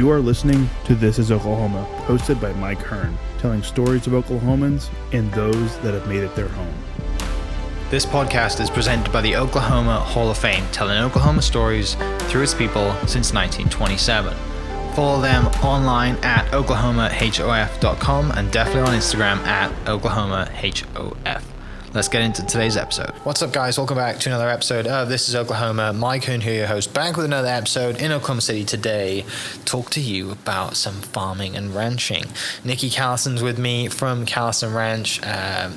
You are listening to This is Oklahoma, hosted by Mike Hearn, telling stories of Oklahomans and those that have made it their home. This podcast is presented by the Oklahoma Hall of Fame, telling Oklahoma stories through its people since 1927. Follow them online at oklahomahof.com and definitely on Instagram at oklahomahof. Let's get into today's episode. What's up, guys? Welcome back to another episode of This is Oklahoma. Mike Hearn here, your host, back with another episode in Oklahoma City today. Talk to you about some farming and ranching. Nikki Callison's with me from Callison Ranch,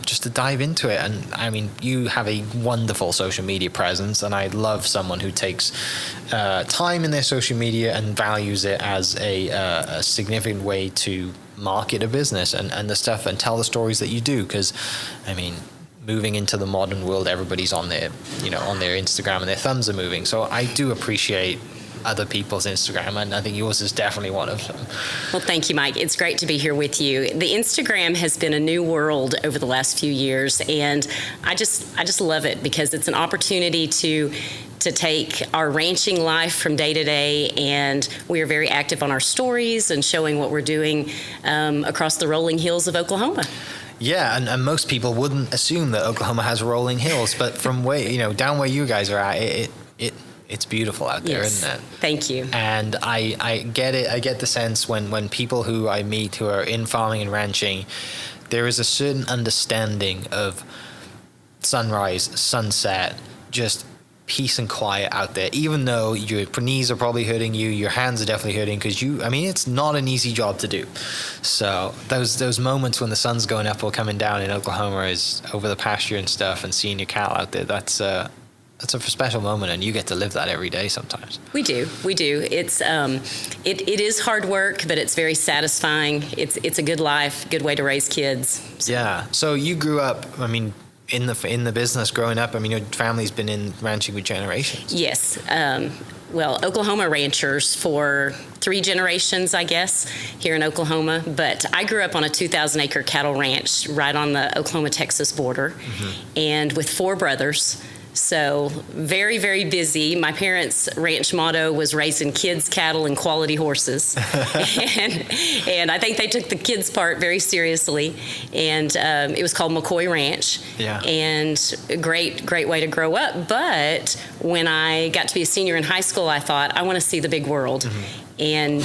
just to dive into it. And I mean, you have a wonderful social media presence, and I love someone who takes time in their social media and values it as a significant way to market a business and the stuff and tell the stories that you do. Because, I mean, moving into the modern world, everybody's on their Instagram and their thumbs are moving. So I do appreciate other people's Instagram, and I think yours is definitely one of them. Well, thank you, Mike. It's great to be here with you. The Instagram has been a new world over the last few years, and I just love it because it's an opportunity to take our ranching life from day to day, and we are very active on our stories and showing what we're doing across the rolling hills of Oklahoma. Yeah, and most people wouldn't assume that Oklahoma has rolling hills, but from down where you guys are at, it's beautiful out there, yes. Isn't it? Thank you. And I get it. I get the sense when people who I meet who are in farming and ranching, there is a certain understanding of sunrise, sunset, just peace and quiet out there, even though your knees are probably hurting you, your hands are definitely hurting because it's not an easy job to do. So those moments when the sun's going up or coming down in Oklahoma is over the pasture and stuff, and seeing your cattle out there, that's a special moment, and you get to live that every day sometimes. We do. It's it is hard work, but it's very satisfying. It's a good life, good way to raise kids. So. Yeah. So you grew up, in the business growing up. Your family's been in ranching with generations. Yes. Oklahoma ranchers for 3 generations, I guess, here in Oklahoma. But I grew up on a 2,000-acre cattle ranch right on the Oklahoma-Texas border, and with 4 brothers. So very, very busy. My parents' ranch motto was Raisin Kids, cattle, and quality horses. and I think they took the kids part very seriously. And it was called McCoy Ranch. Yeah. And a great way to grow up. But when I got to be a senior in high school, I thought, I want to see the big world. And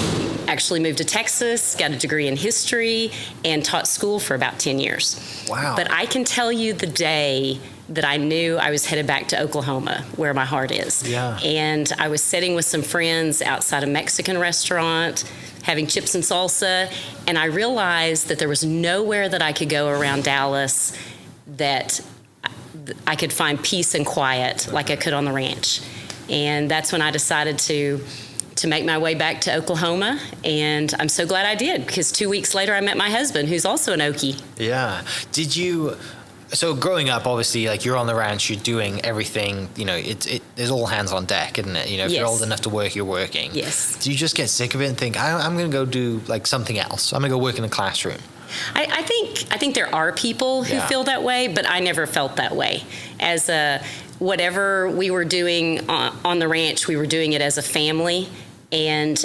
actually moved to Texas, got a degree in history, and taught school for about 10 years. Wow. But I can tell you the day that I knew I was headed back to Oklahoma, where my heart is. Yeah. And I was sitting with some friends outside a Mexican restaurant, having chips and salsa, and I realized that there was nowhere that I could go around Dallas that I could find peace and quiet like I could on the ranch. And that's when I decided to make my way back to Oklahoma, and I'm so glad I did, because 2 weeks later I met my husband, who's also an Okie. Yeah. So growing up, obviously, you're on the ranch, you're doing everything, there's all hands on deck, isn't it? If yes. You're old enough to work, you're working. Yes. Do you just get sick of it and think, I'm going to go do something else? I'm going to go work in a classroom. I think there are people who feel that way, but I never felt that way. As whatever we were doing on the ranch, we were doing it as a family, and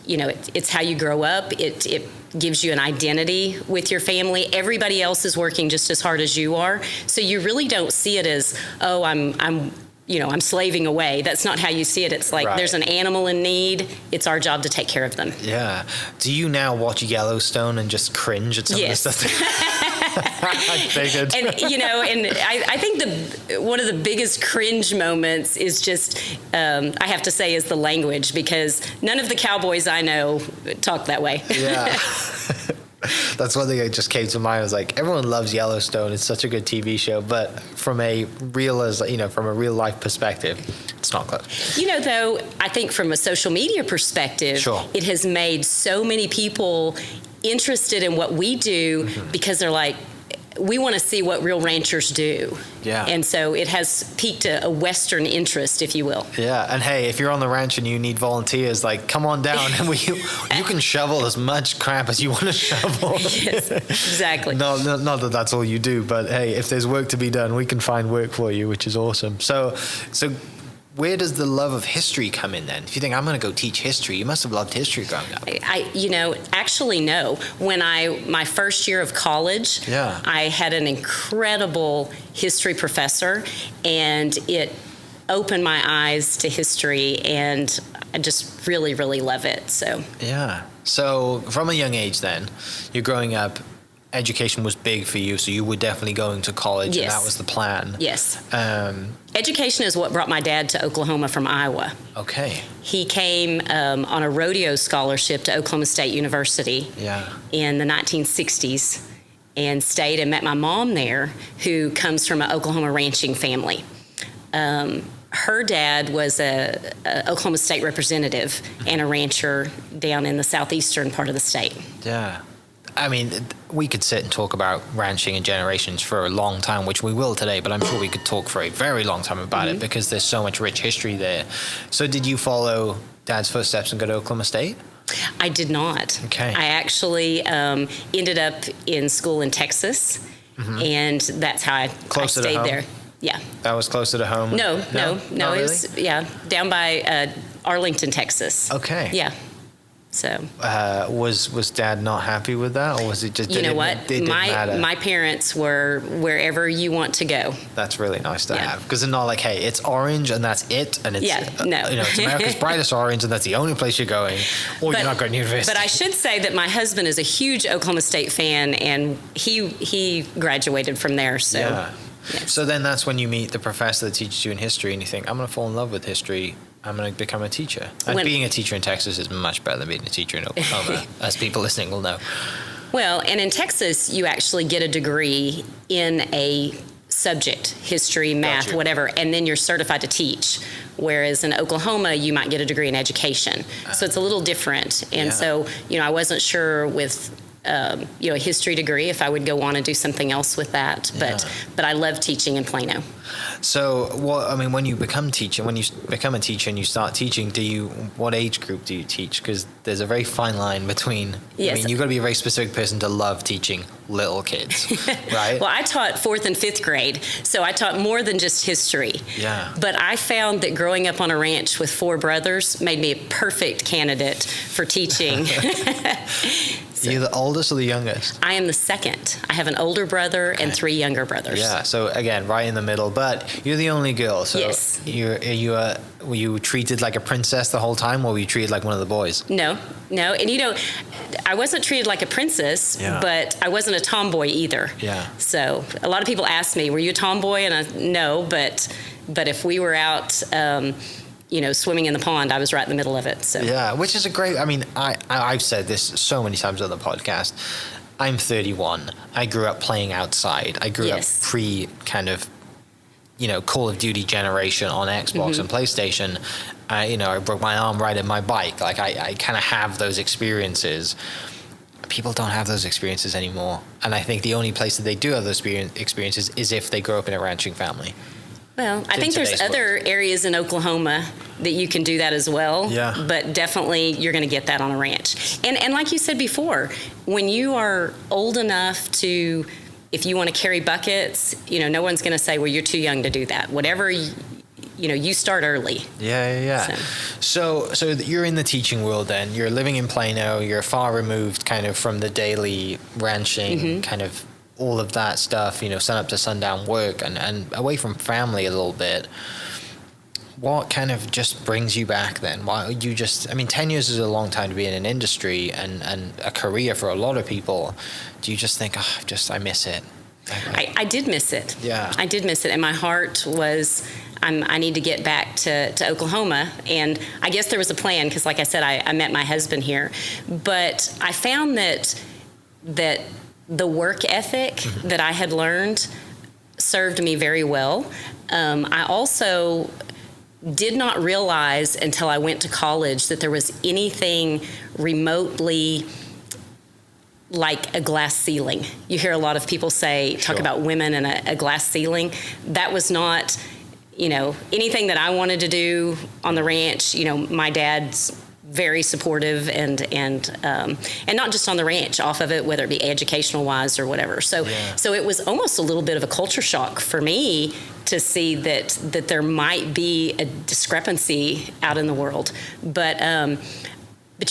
it's how you grow up. It gives you an identity with your family. Everybody else is working just as hard as you are, so you really don't see it as, oh, I'm slaving away. That's not how you see it. It's like right. There's an animal in need. It's our job to take care of them. Yeah. Do you now watch Yellowstone and just cringe at some of the stuff? I figured. And I think one of the biggest cringe moments is just, I have to say, is the language, because none of the cowboys I know talk that way. Yeah. That's one thing that just came to mind. I was like, everyone loves Yellowstone. It's such a good TV show, but from a real life perspective, it's not close. Though, I think from a social media perspective, sure. It has made so many people interested in what we do, because they're like, we want to see what real ranchers do. Yeah. And so it has piqued a Western interest, if you will. Yeah. And hey, if you're on the ranch and you need volunteers, come on down and you can shovel as much crap as you want to shovel. Yes, exactly. Not that that's all you do, but hey, if there's work to be done, we can find work for you, which is awesome. So where does the love of history come in then? If you think, I'm going to go teach history, you must have loved history growing up. Actually, no. When my first year of college, I had an incredible history professor, and it opened my eyes to history, and I just really, really love it. So So from a young age then, you're growing up, education was big for you, so you were definitely going to college, and that was the plan. Yes. Education is what brought my dad to Oklahoma from Iowa. Okay. He came on a rodeo scholarship to Oklahoma State University in the 1960s and stayed and met my mom there, who comes from an Oklahoma ranching family. Her dad was a Oklahoma State representative and a rancher down in the southeastern part of the state. Yeah. I mean, we could sit and talk about ranching and generations for a long time, which we will today, but I'm sure we could talk for a very long time about it because there's so much rich history there. So did you follow Dad's footsteps and go to Oklahoma State? I did not. Okay. I actually ended up in school in Texas, and that's how I stayed there. Yeah. That was closer to home? No. Not really? It was, down by Arlington, Texas. Okay. Yeah. So. Was Dad not happy with that, or was it just? You know what? My parents were wherever you want to go. That's really nice to have, because they're not like, hey, it's orange and that's it, and it's it's America's brightest orange and that's the only place you're going, or you're not going to university. But I should say that my husband is a huge Oklahoma State fan, and he graduated from there. So. Yeah. Yes. So then that's when you meet the professor that teaches you in history, and you think, I'm going to fall in love with history. I'm going to become a teacher. And being a teacher in Texas is much better than being a teacher in Oklahoma, as people listening will know. Well, and in Texas, you actually get a degree in a subject, history, math, whatever, and then you're certified to teach. Whereas in Oklahoma, you might get a degree in education. So it's a little different. And so, I wasn't sure with a history degree if I would go on and do something else with that, but I love teaching in Plano. So when you become a teacher and you start teaching, what age group do you teach? Because there's a very fine line between, you've got to be a very specific person to love teaching little kids, right? Well, I taught 4th and 5th grade, so I taught more than just history. Yeah. But I found that growing up on a ranch with 4 brothers made me a perfect candidate for teaching. So, you're the oldest or the youngest? I am the second. I have an older brother and 3 younger brothers. Yeah, so again, right in the middle, but you're the only girl. So yes. Were you treated like a princess the whole time, or were you treated like one of the boys? No. And I wasn't treated like a princess, but I wasn't a tomboy either. Yeah. So a lot of people ask me, were you a tomboy? And no, but if we were out, swimming in the pond, I was right in the middle of it. So. Yeah, which is I've said this so many times on the podcast. I'm 31. I grew up playing outside. I grew up pre kind of, Call of Duty generation on Xbox and PlayStation. I broke my arm riding my bike. Like I kind of have those experiences. People don't have those experiences anymore. And I think the only place that they do have those experiences is if they grow up in a ranching family. Well, I think there's other areas in Oklahoma that you can do that as well. Yeah. But definitely you're going to get that on a ranch. And like you said before, when you are old enough to, if you want to carry buckets, no one's going to say, well, you're too young to do that. Whatever, you start early. Yeah. So you're in the teaching world then. You're living in Plano. You're far removed kind of from the daily ranching kind of all of that stuff, sun up to sundown work and away from family a little bit. What kind of just brings you back then? Why you 10 years is a long time to be in an industry and a career for a lot of people. Do you just think, I miss it? I did miss it. Yeah. I did miss it. And my heart was, I need to get back to Oklahoma. And I guess there was a plan because, like I said, I met my husband here. But I found that the work ethic that I had learned served me very well. I also did not realize until I went to college that there was anything remotely like a glass ceiling. You hear a lot of people talk about women and a glass ceiling. That was not, anything that I wanted to do on the ranch. My dad's very supportive and not just on the ranch, off of it, whether it be educational wise or whatever. So it was almost a little bit of a culture shock for me to see that there might be a discrepancy out in the world. But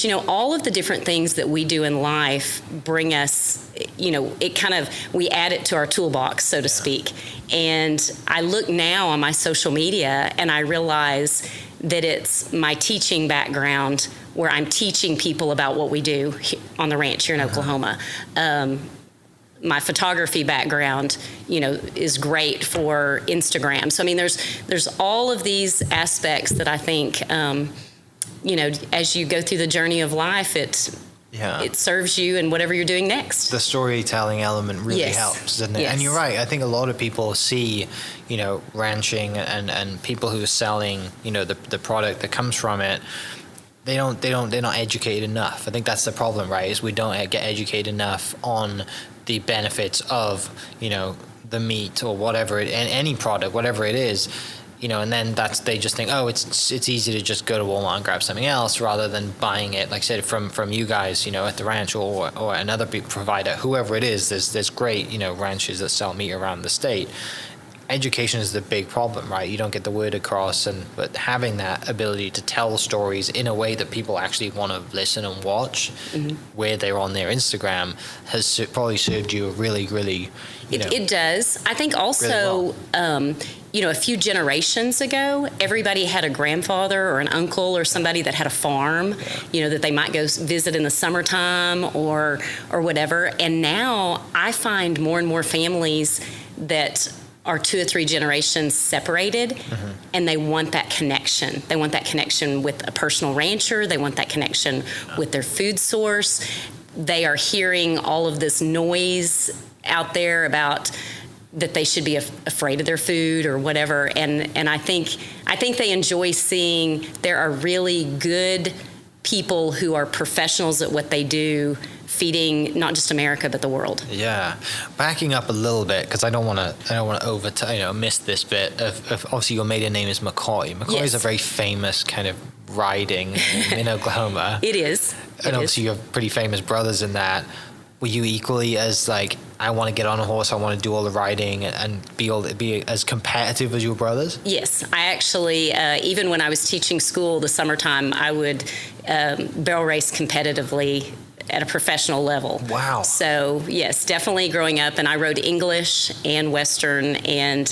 you know, all of the different things that we do in life bring us, you know, we add it to our toolbox, so to speak. And I look now on my social media and I realize that it's my teaching background where I'm teaching people about what we do on the ranch here in Oklahoma. My photography background, you know, is great for Instagram. So, I mean, there's all of these aspects that I think, you know, as you go through the journey of life, it serves you in whatever you're doing next. The storytelling element really helps, doesn't it? Yes. And you're right. I think a lot of people see, you know, ranching and people who are selling, you know, the product that comes from it. They're not educated enough. I think that's the problem, right? Is we don't get educated enough on the benefits of, you know, the meat or whatever and any product, whatever it is. You know, and then they just think, oh, it's easy to just go to Walmart and grab something else rather than buying it, like I said, from you guys, you know, at the ranch or another provider, whoever it is. There's great, you know, ranches that sell meat around the state. Education is the big problem, right? You don't get the word across, but having that ability to tell stories in a way that people actually want to listen and watch, where they're on their Instagram, has probably served you a really, really, you know. It does. I think also, really you know, a few generations ago, everybody had a grandfather or an uncle or somebody that had a farm, you know, that they might go visit in the summertime or whatever. And now I find more and more families that are 2 or 3 generations separated, and they want that connection. They want that connection with a personal rancher. They want that connection with their food source. They are hearing all of this noise out there about that they should be afraid of their food or whatever. And I think they enjoy seeing there are really good people who are professionals at what they do, feeding not just America but the world. Yeah, backing up a little bit because I don't want to miss this bit of obviously your maiden name is McCoy. McCoy is a very famous kind of riding in Oklahoma. It is. And obviously you have pretty famous brothers in that. Were you equally as like, I want to get on a horse, I want to do all the riding and be as competitive as your brothers? Yes, I actually, even when I was teaching school the summertime, I would barrel race competitively at a professional level. Wow. So yes, definitely growing up, and I rode English and Western, and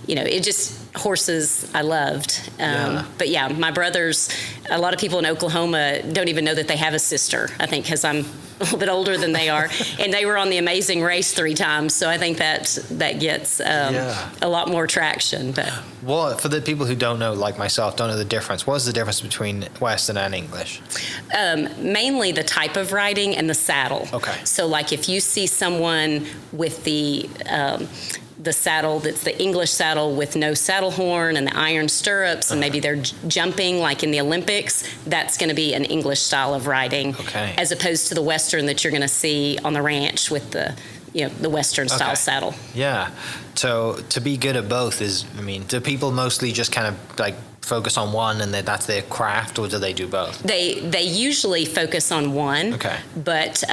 you know, it just, horses I loved. But yeah, my brothers, a lot of people in Oklahoma don't even know that they have a sister, I think, because I'm a little bit older than they are. And they were on the Amazing Race 3 times. So I think that gets a lot more traction. But well, for the people who don't know, like myself, don't know the difference, what is the difference between Western and English? Mainly the type of riding and the saddle. Okay. So like if you see someone with the saddle that's the English saddle with no saddle horn and the iron stirrups, and maybe they're jumping like in the Olympics, that's going to be an English style of riding, as opposed to the Western that you're going to see on the ranch with the Western style saddle. Yeah. So to be good at both is, I mean, do people mostly just kind of like focus on one and that's their craft, or do they do both? They usually focus on one. Okay. But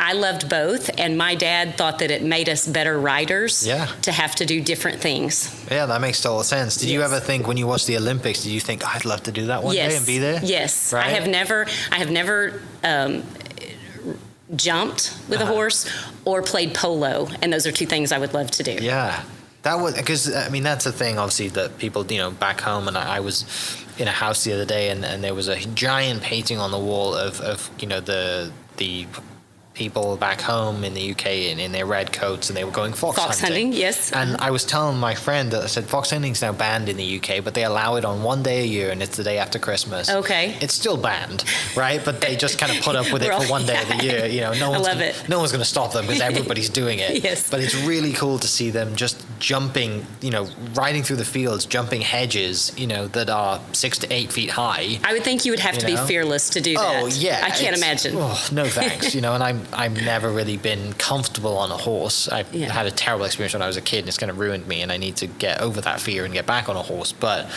I loved both, and my dad thought that it made us better riders to have to do different things. Yeah, that makes total sense. Did you ever think when you watched the Olympics, did you think, I'd love to do that one day and be there? Yes. Right? I have never jumped with a horse or played polo, and those are 2 things I would love to do. Yeah. That was, because I mean, that's the thing, obviously, that people, you know, back home, and I was in a house the other day, and there was a giant painting on the wall of you know, the people back home in the UK in their red coats, and they were going fox hunting. Yes. And I was telling my friend that I said fox hunting's now banned in the UK, but they allow it on one day a year, and it's the day after Christmas. Okay. It's still banned, right? But they just kind of put up with it for one day of the year. You know, no one's going to stop them because everybody's doing it. Yes. But it's really cool to see them just jumping, you know, riding through the fields, jumping hedges, you know, that are 6 to 8 feet high. I would think you would have to be fearless to do that. Oh yeah. I can't imagine. Oh, no thanks. You know, and I've never really been comfortable on a horse. I had a terrible experience when I was a kid, and it's kind of ruined me, and I need to get over that fear and get back on a horse. But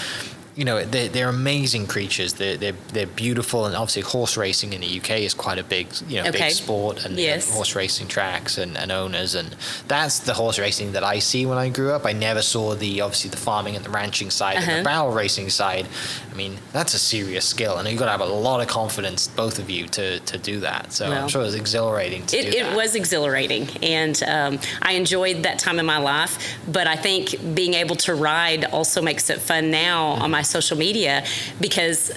they're amazing creatures. They're beautiful, and obviously horse racing in the UK is quite a big big sport, and yes. horse racing tracks and owners, and that's the horse racing that I see when I grew up. I never saw the farming and the ranching side and the barrel racing side. I mean, that's a serious skill, and you've got to have a lot of confidence, both of you, to do that. So I'm sure it was exhilarating to do that. It was exhilarating, and I enjoyed that time in my life, but I think being able to ride also makes it fun now on my social media, because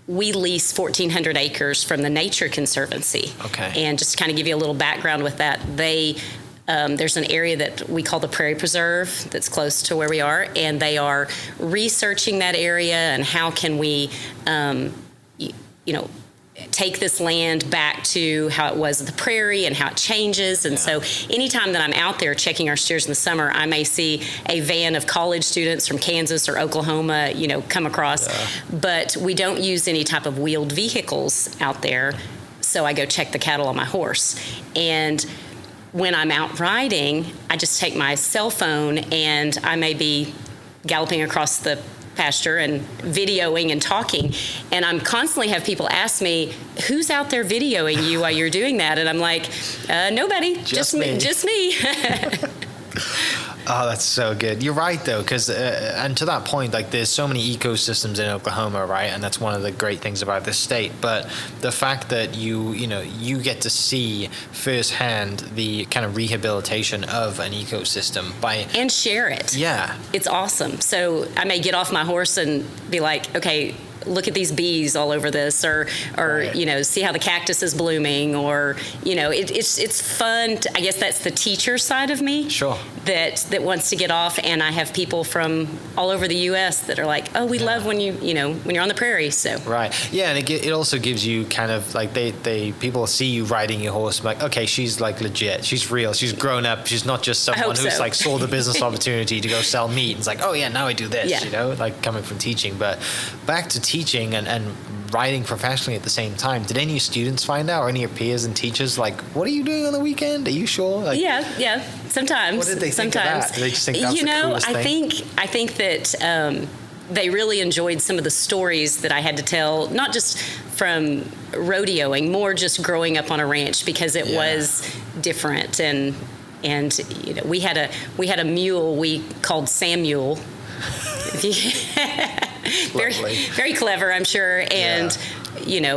we lease 1,400 acres from the Nature Conservancy. Okay. And just to kind of give you a little background with that, there's an area that we call the Prairie Preserve that's close to where we are, and they are researching that area and how can we, take this land back to how it was at the prairie and how it changes. And so anytime that I'm out there checking our steers in the summer, I may see a van of college students from Kansas or Oklahoma, come across. But we don't use any type of wheeled vehicles out there. So I go check the cattle on my horse. And when I'm out riding, I just take my cell phone, and I may be galloping across the pasture and videoing and talking, and I'm constantly have people ask me, who's out there videoing you while you're doing that? And I'm like, nobody, just me. Oh, that's so good. You're right, though, because and to that point, there's so many ecosystems in Oklahoma, right? And that's one of the great things about this state. But the fact that you get to see firsthand the kind of rehabilitation of an ecosystem and share it. Yeah, it's awesome. So I may get off my horse and be like, okay, look at these bees all over this, or right. See how the cactus is blooming, or it's fun. I guess that's the teacher side of me. Sure. That wants to get off, and I have people from all over the U.S. that are like, oh, we love when when you're on the prairie. So right, yeah, and it also gives you kind of people see you riding your horse, like, okay, she's legit, she's real, she's grown up, she's not just someone who's saw the business opportunity to go sell meat. It's like, oh yeah, now I do this, coming from teaching. But back to teaching and riding professionally at the same time, did any students find out, or any of your peers and teachers, what are you doing on the weekend? Are you sure? Yeah, sometimes. What did they think of that? Did they just think that was the coolest thing? I think that they really enjoyed some of the stories that I had to tell, not just from rodeoing, more just growing up on a ranch, because it was different. And we had a mule we called Samuel. Very clever, I'm sure. And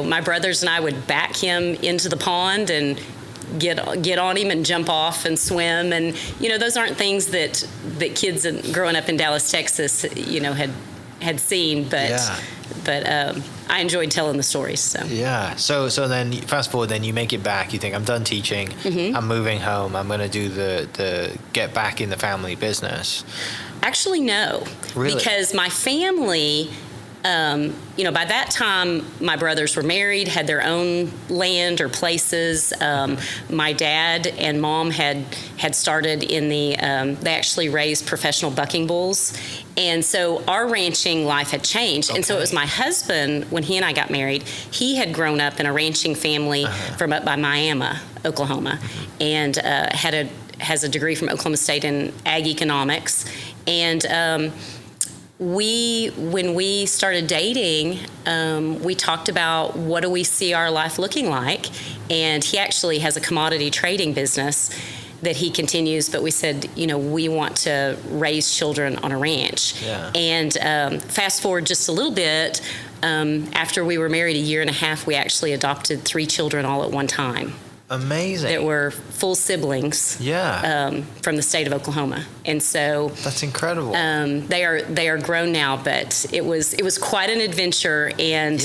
my brothers and I would back him into the pond and get on him and jump off and swim. And those aren't things that kids growing up in Dallas, Texas, had seen. But I enjoyed telling the stories. So then fast forward, then you make it back. You think, I'm done teaching. Mm-hmm. I'm moving home. I'm going to do the get back in the family business. Actually, no. Really? Because my family, by that time, my brothers were married, had their own land or places. My dad and mom had started in they actually raised professional bucking bulls. And so our ranching life had changed. Okay. And so it was my husband, when he and I got married, he had grown up in a ranching family from up by Miami, Oklahoma, and has a degree from Oklahoma State in ag economics. And when we started dating, we talked about what do we see our life looking like. And he actually has a commodity trading business that he continues, but we said, we want to raise children on a ranch. Yeah. And fast forward just a little bit, after we were married a year and a half, we actually adopted 3 children all at one time. Amazing. That were full siblings. Yeah. From the state of Oklahoma, and so that's incredible. They are grown now, but it was quite an adventure, and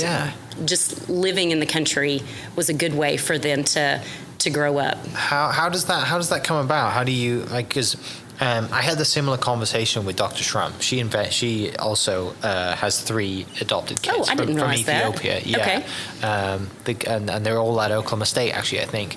just living in the country was a good way for them to grow up. How does that come about? How do you because I had a similar conversation with Dr. Shrum. She also has 3 adopted kids I didn't from realize Ethiopia. That. Yeah. Okay. And they're all at Oklahoma State, actually, I think.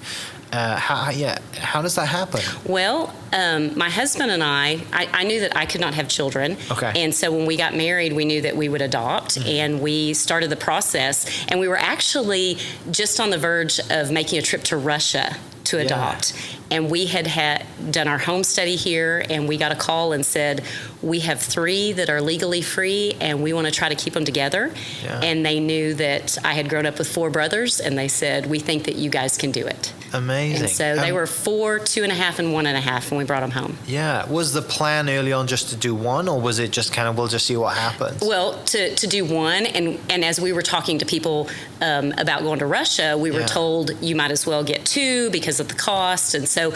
How does that happen? Well, my husband and I knew that I could not have children. Okay. And so when we got married, we knew that we would adopt, and we started the process. And we were actually just on the verge of making a trip to Russia to adopt. And we had done our home study here, and we got a call and said, we have 3 that are legally free, and we want to try to keep them together. Yeah. And they knew that I had grown up with 4 brothers, and they said, we think that you guys can do it. Amazing. And so they were 4, 2.5, and 1.5 when we brought them home. Yeah. Was the plan early on just to do one, or was it just kind of, we'll just see what happens? Well, to do one, and as we were talking to people about going to Russia, we were told you might as well get 2 because of the cost. And so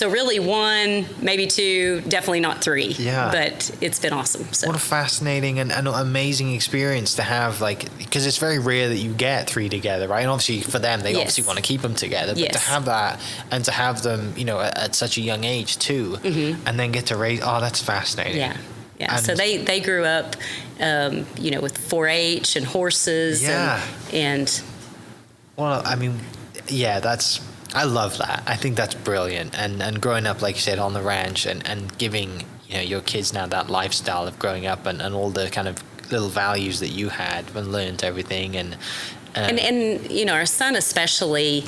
really 1, maybe 2, definitely not 3. Yeah. But it's been awesome. So. What a fascinating and amazing experience to have, because it's very rare that you get 3 together, right? And obviously for them, they obviously want to keep them together, but to have that and to have them, at such a young age too, and then get to raise, that's fascinating. Yeah. Yeah, And so they grew up, with 4-H and horses. Yeah. And Well, I mean, I love that. I think that's brilliant. And growing up, like you said, on the ranch and giving, your kids now that lifestyle of growing up and all the kind of little values that you had and learned everything. And our son especially,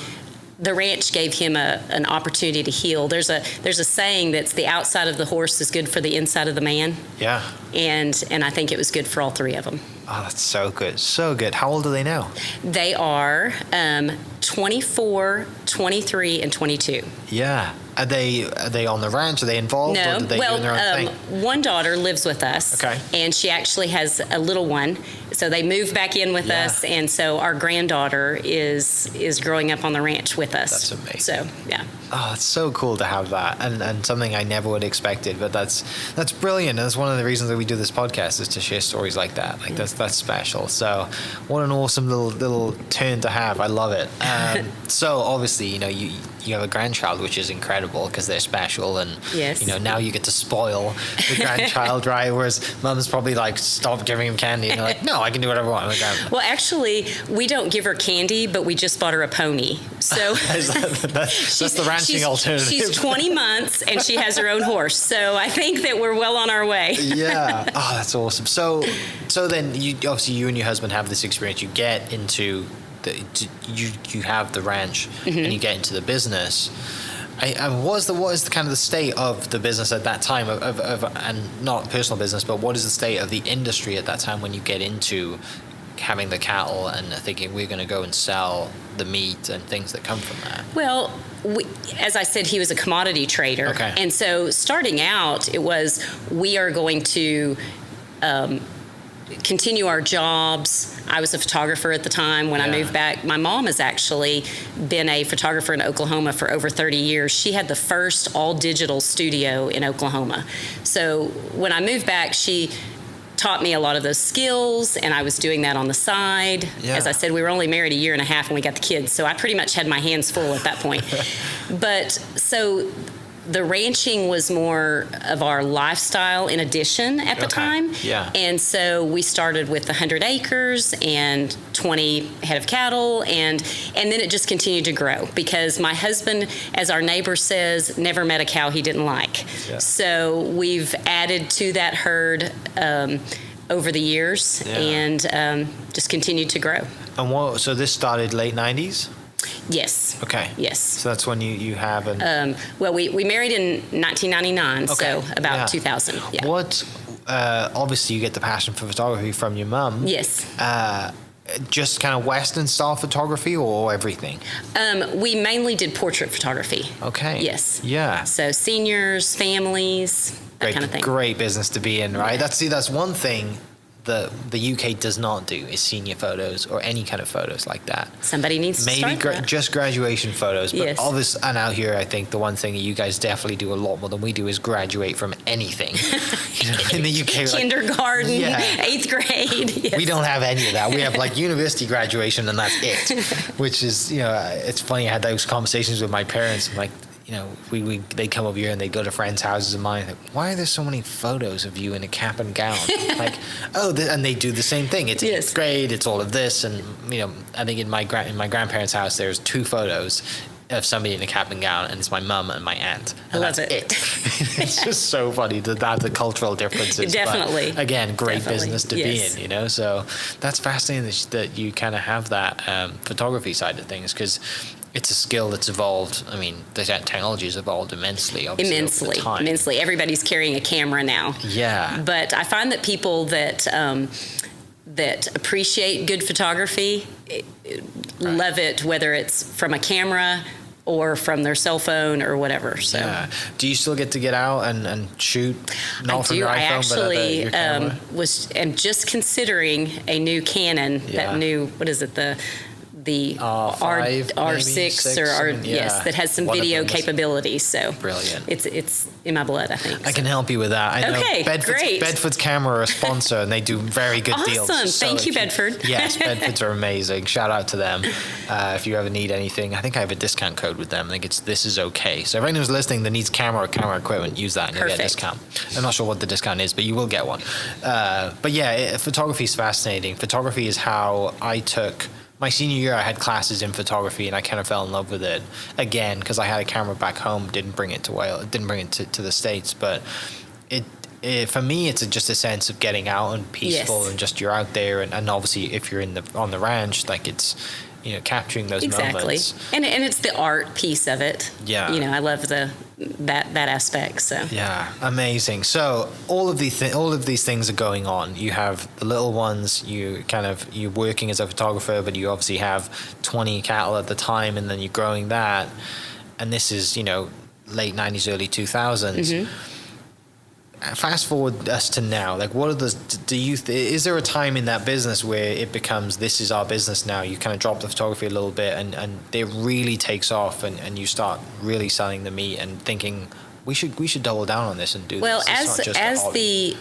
the ranch gave him an opportunity to heal. There's a saying that's the outside of the horse is good for the inside of the man. Yeah. And I think it was good for all 3 of them. Oh, that's so good. So good. How old are they now? They are 24, 23, and 22. Yeah. Are they on the ranch? Are they involved? No. Or do they do their own thing? One daughter lives with us. Okay. And she actually has a little one. So they moved back in with us. And so our granddaughter is growing up on the ranch with us. That's amazing. So, yeah. Oh, it's so cool to have that, and something I never would have expected. But that's brilliant. And that's one of the reasons that we do this podcast, is to share stories like that. Like that's special. So, what an awesome little turn to have. I love it. So obviously, you have a grandchild, which is incredible because they're special, and yes. Now you get to spoil the grandchild, right? Whereas Mum's probably like, stop giving him candy, and you're like, no, I can do whatever I want. Well, actually, we don't give her candy, but we just bought her a pony. So that's the ranching alternative. She's 20 months and she has her own horse. So I think that we're well on our way. Yeah. Oh, that's awesome. So then you and your husband have this experience. You get into you have the ranch and you get into the business. What is the kind of the state of the business at that time of and not personal business, but what is the state of the industry at that time when you get into having the cattle and thinking we're going to go and sell the meat and things that come from that? Well, as I said, he was a commodity trader. Okay. And so starting out, it was, we are going to continue our jobs. I was a photographer at the time when I moved back. My mom has actually been a photographer in Oklahoma for over 30 years. She had the first all-digital studio in Oklahoma. So when I moved back, she taught me a lot of those skills, and I was doing that on the side. Yeah. As I said, we were only married 1.5 years when we got the kids, so I pretty much had my hands full at that point. But so the ranching was more of our lifestyle in addition at the time. Yeah. And so we started with 100 acres and 20 head of cattle, and then it just continued to grow because my husband, as our neighbor says, never met a cow he didn't like. Yeah. So we've added to that herd over the years and just continued to grow. And so this started late 90s? Yes. Okay. Yes. So that's when you have an... well, we married in 1999, so about 2000. Yeah. What, obviously you get the passion for photography from your mum. Yes. Just kind of Western style photography or everything? We mainly did portrait photography. Okay. Yes. Yeah. So seniors, families, that kind of thing. Great business to be in, right? Yeah. That's one thing the UK does not do is senior photos or any kind of photos like that. Somebody needs to start that. Just graduation photos. But yes. Obviously, and out here, I think the one thing that you guys definitely do a lot more than we do is graduate from anything. In the UK, kindergarten, 8th grade. Yes. We don't have any of that. We have like university graduation, and that's it. Which is, it's funny. I had those conversations with my parents. I'm like, they'd come over here and they'd go to friends' houses of mine. Like, why are there so many photos of you in a cap and gown? Like, and they do the same thing. It's 8th grade. It's all of this, and I think in my grandparents' house there's 2 photos of somebody in a cap and gown, and it's my mum and my aunt. And I love it. It's just so funny that the cultural differences. Definitely. But again, great business to be in. So that's fascinating that you kind of have that photography side of things because. it's a skill that's evolved. I mean, the technology has evolved immensely, obviously, over the time. Immensely. Everybody's carrying a camera now. Yeah. But I find that people that appreciate good photography love it, whether it's from a camera or from their cell phone or whatever. So, yeah. Do you still get to get out and shoot? Not from your iPhone, I actually your camera? am just considering a new Canon. Yeah. That new, what is it, the R5, R6 or R, yes, that has some video capabilities. So brilliant. It's in my blood, I think. I can help you with that. I know great. Bedford's Camera are a sponsor, and they do very good deals. Awesome. So Thank you, Bedford. Yes, Bedfords are amazing. Shout out to them. If you ever need anything, I think I have a discount code with them. I think it's This Is Okay. So if anyone who's listening that needs camera equipment, use that and you'll get a discount. I'm not sure what the discount is, but you will get one. But yeah, photography is fascinating. Photography is how I took... My senior year, I had classes in photography, and I kind of fell in love with it again because I had a camera back home. Didn't bring it to Wales. Didn't bring it to the States. But it for me, it's just a sense of getting out and peaceful, and just you're out there, and obviously if you're on the ranch, like it's capturing those moments. And it's the art piece of it. Yeah. I love that aspect. So yeah, amazing. So all of these things are going on. You have the little ones. You're working as a photographer, but you obviously have 20 cattle at the time, and then you're growing that. And this is late 90s, early 2000s. Mm-hmm. Fast forward us to now. Like, what are is there a time in that business where it becomes, this is our business now? You kind of drop the photography a little bit and it really takes off and you start really selling the meat and thinking, we should double down on this and do well, this. Well,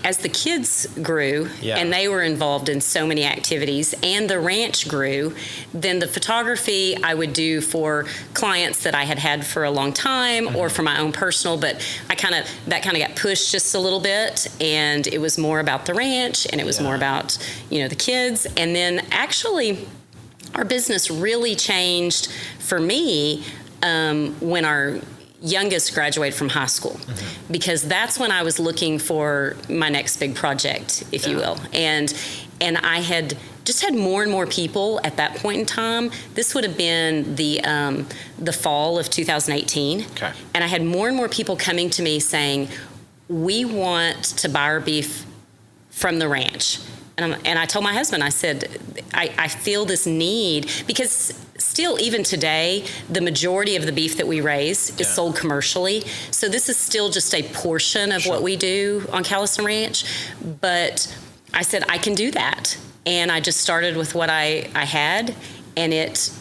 as the kids grew and they were involved in so many activities and the ranch grew, then the photography I would do for clients that I had for a long time, mm-hmm. or for my own personal, but that kind of got pushed just a little bit, and it was more about the ranch and it was more about the kids. And then actually our business really changed for me when our youngest graduated from high school, mm-hmm. because that's when I was looking for my next big project, if you will. And I had just had more and more people at that point in time. This would have been the fall of 2018. Okay. And I had more and more people coming to me saying, we want to buy our beef from the ranch. And I told my husband, I said, I feel this need, because still, even today, the majority of the beef that we raise is sold commercially. So this is still just a portion of what we do on Callison Ranch. But I said, I can do that. And I just started with what I had, and it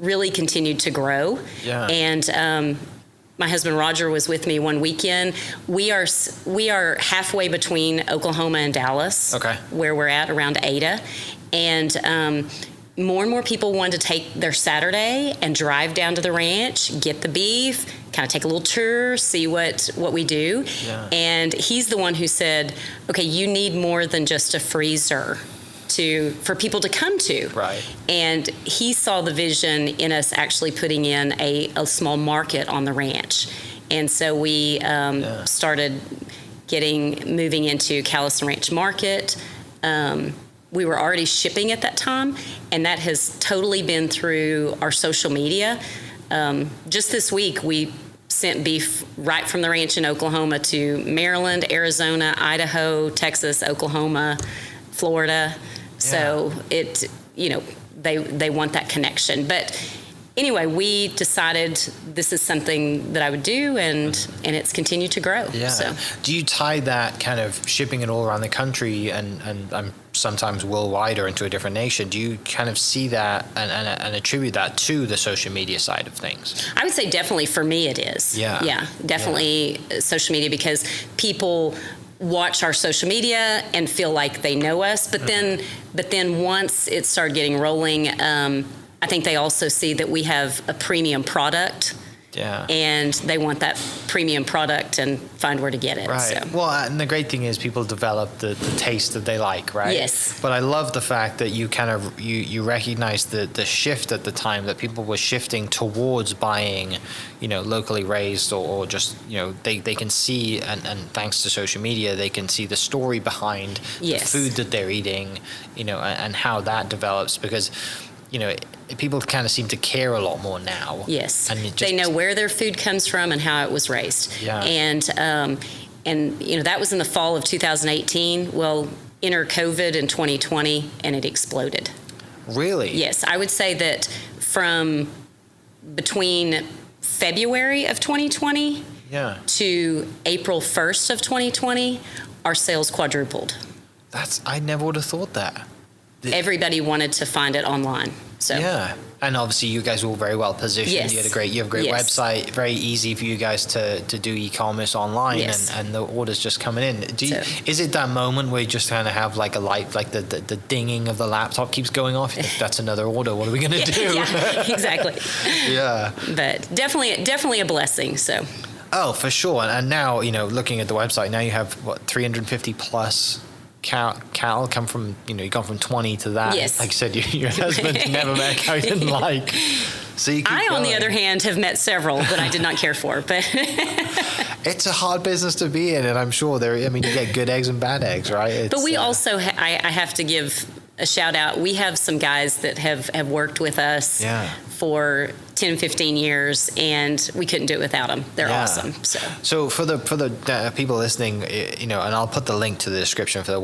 really continued to grow. Yeah. And my husband Roger was with me one weekend. We are halfway between Oklahoma and Dallas, where we're at, around Ada. And more and more people wanted to take their Saturday and drive down to the ranch, get the beef, kind of take a little tour, see what we do. Yeah. And he's the one who said, okay, you need more than just a freezer for people to come to. Right. And he saw the vision in us actually putting in a small market on the ranch. And so we started moving into Callison Ranch Market. We were already shipping at that time, and that has totally been through our social media. Just this week, we sent beef right from the ranch in Oklahoma to Maryland, Arizona, Idaho, Texas, Oklahoma, Florida. So they want that connection. But anyway, we decided this is something that I would do, and it's continued to grow. Yeah. So. Do you tie that kind of shipping it all around the country and sometimes worldwide or into a different nation? Do you kind of see that and attribute that to the social media side of things? I would say definitely for me it is. Yeah, definitely social media, because people watch our social media and feel like they know us, but then once it started getting rolling, I think they also see that we have a premium product. Yeah. And they want that premium product and find where to get it. Right. So. Well, and the great thing is people develop the taste that they like, right? Yes. But I love the fact that you kind of you recognize the shift at the time, that people were shifting towards buying, locally raised or just, they can see, and thanks to social media, they can see the story behind the food that they're eating, and how that develops, because people kind of seem to care a lot more now. Yes, and they know where their food comes from and how it was raised. Yeah. And that was in the fall of 2018. Well, enter COVID in 2020, and it exploded. Really? Yes, I would say that from between February of 2020 to April 1st of 2020, our sales quadrupled. I never would have thought that. Everybody wanted to find it online. So yeah, and obviously you guys were all very well positioned. Yes. You have a great Yes. website. Very easy for you guys to do e-commerce online, Yes. and the orders just coming in. Is it that moment where you just kind of have like a light, like the dinging of the laptop keeps going off? That's another order. What are we gonna do? Yeah, exactly. Yeah, but definitely a blessing. So. Oh, for sure. And now, looking at the website, now you have 350 plus cattle come from, you've gone from 20 to that. Yes. Like you said, your husband never met a cow you didn't like. So you keep on going. the other hand, have met several that I did not care for. But it's a hard business to be in, and I'm sure you get good eggs and bad eggs, right? But we also, I have to give a shout out. We have some guys that have worked with us for 10, 15 years, and we couldn't do it without them. They're awesome. So for the people listening, and I'll put the link to the description for the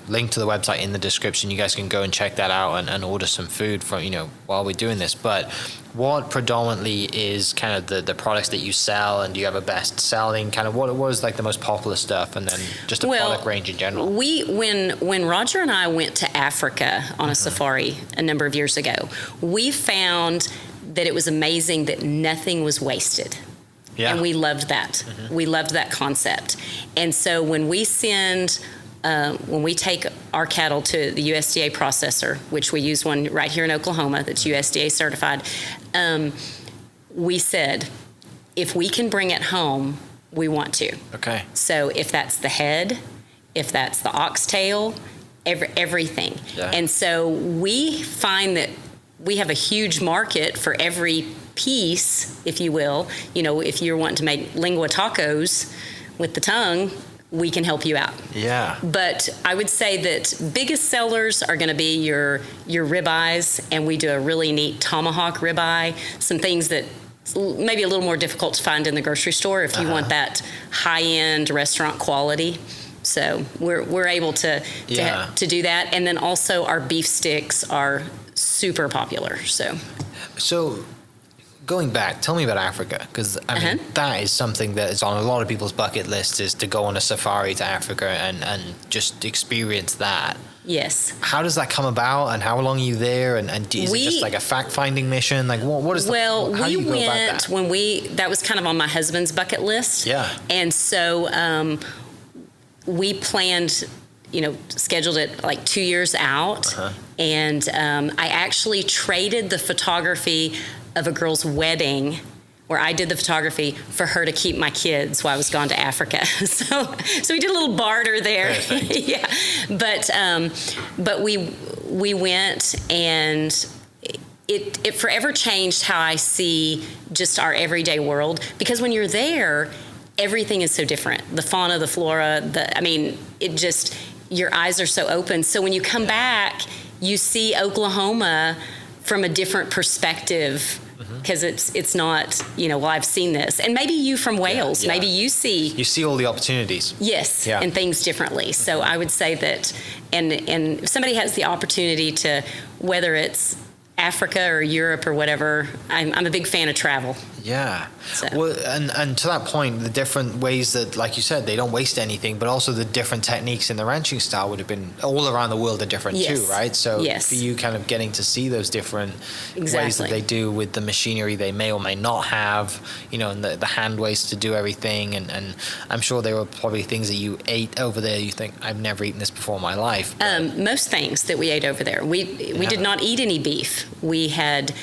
link to the website in the description. You guys can go and check that out and order some food from while we're doing this. But what predominantly is kind of the products that you sell, and do you have a best selling kind of what is like the most popular stuff, and then just a product range in general? When Roger and I went to Africa on a safari a number of years ago, we found that it was amazing that nothing was wasted. Yeah. And we loved that. We loved that concept. And so when we take our cattle to the USDA processor, which we use one right here in Oklahoma that's USDA certified, we said, if we can bring it home, we want to. Okay. So if that's the head, if that's the oxtail, everything. Yeah. And so we find that we have a huge market for every piece, if you will. If you're wanting to make lingua tacos with the tongue, we can help you out. Yeah. But I would say that biggest sellers are going to be your ribeyes, and we do a really neat tomahawk ribeye, some things that maybe a little more difficult to find in the grocery store if you want that high-end restaurant quality. So we're able to do that. And then also our beef sticks are super popular. So going back, tell me about Africa, because that is something that is on a lot of people's bucket list, is to go on a safari to Africa and just experience that. Yes. How does that come about, and how long are you there, and is it just like a fact-finding mission? Like what is how do you go about that? That was kind of on my husband's bucket list. Yeah. And so we planned, scheduled it like 2 years out. And I actually traded the photography of a girl's wedding, where I did the photography, for her to keep my kids while I was gone to Africa. So we did a little barter there. Yeah. But we went, and it forever changed how I see just our everyday world, because when you're there, everything is so different. The fauna, the flora, your eyes are so open. So when you come back, you see Oklahoma from a different perspective, because it's not, I've seen this. And maybe you from Wales, maybe you see all the opportunities. Yes, and things differently. So I would say that, and if somebody has the opportunity to, whether it's Africa or Europe or whatever, I'm a big fan of travel. Yeah. So. Well, and to that point, the different ways that, like you said, they don't waste anything, but also the different techniques in the ranching style would have been all around the world are different too, right? So for you kind of getting to see those different ways that they do with the machinery they may or may not have, and the hand ways to do everything. And I'm sure there were probably things that you ate over there you think, I've never eaten this before in my life. Most things that we ate over there. We did not eat any beef. We had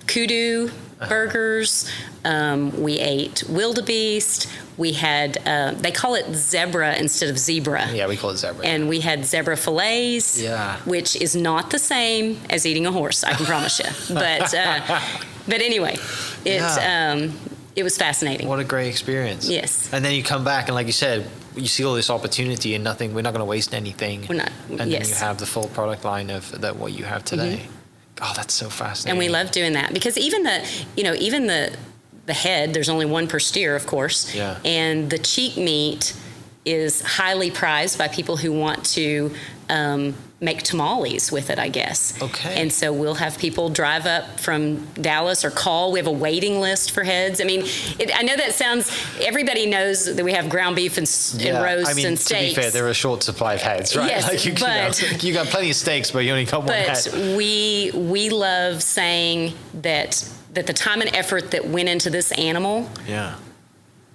kudu burgers. We ate wildebeest. We had, they call it zebra instead of zebra. Yeah, we call it zebra. And we had zebra fillets, which is not the same as eating a horse, I can promise you. But anyway, it was fascinating. What a great experience. Yes. And then you come back and like you said, you see all this opportunity and nothing, we're not going to waste anything. We're not, and then yes. you have the full product line of that what you have today. Oh, that's so fascinating. And we love doing that because even the head, there's only one per steer, of course. Yeah. And the cheek meat is highly prized by people who want to make tamales with it, I guess. Okay. And so we'll have people drive up from Dallas or call. We have a waiting list for heads. I mean, I know that sounds, everybody knows that we have ground beef and roasts and steaks. To be fair, there are a short supply of heads, right? Yes, like you got plenty of steaks, but you only got one head. But we love saying that the time and effort that went into this animal,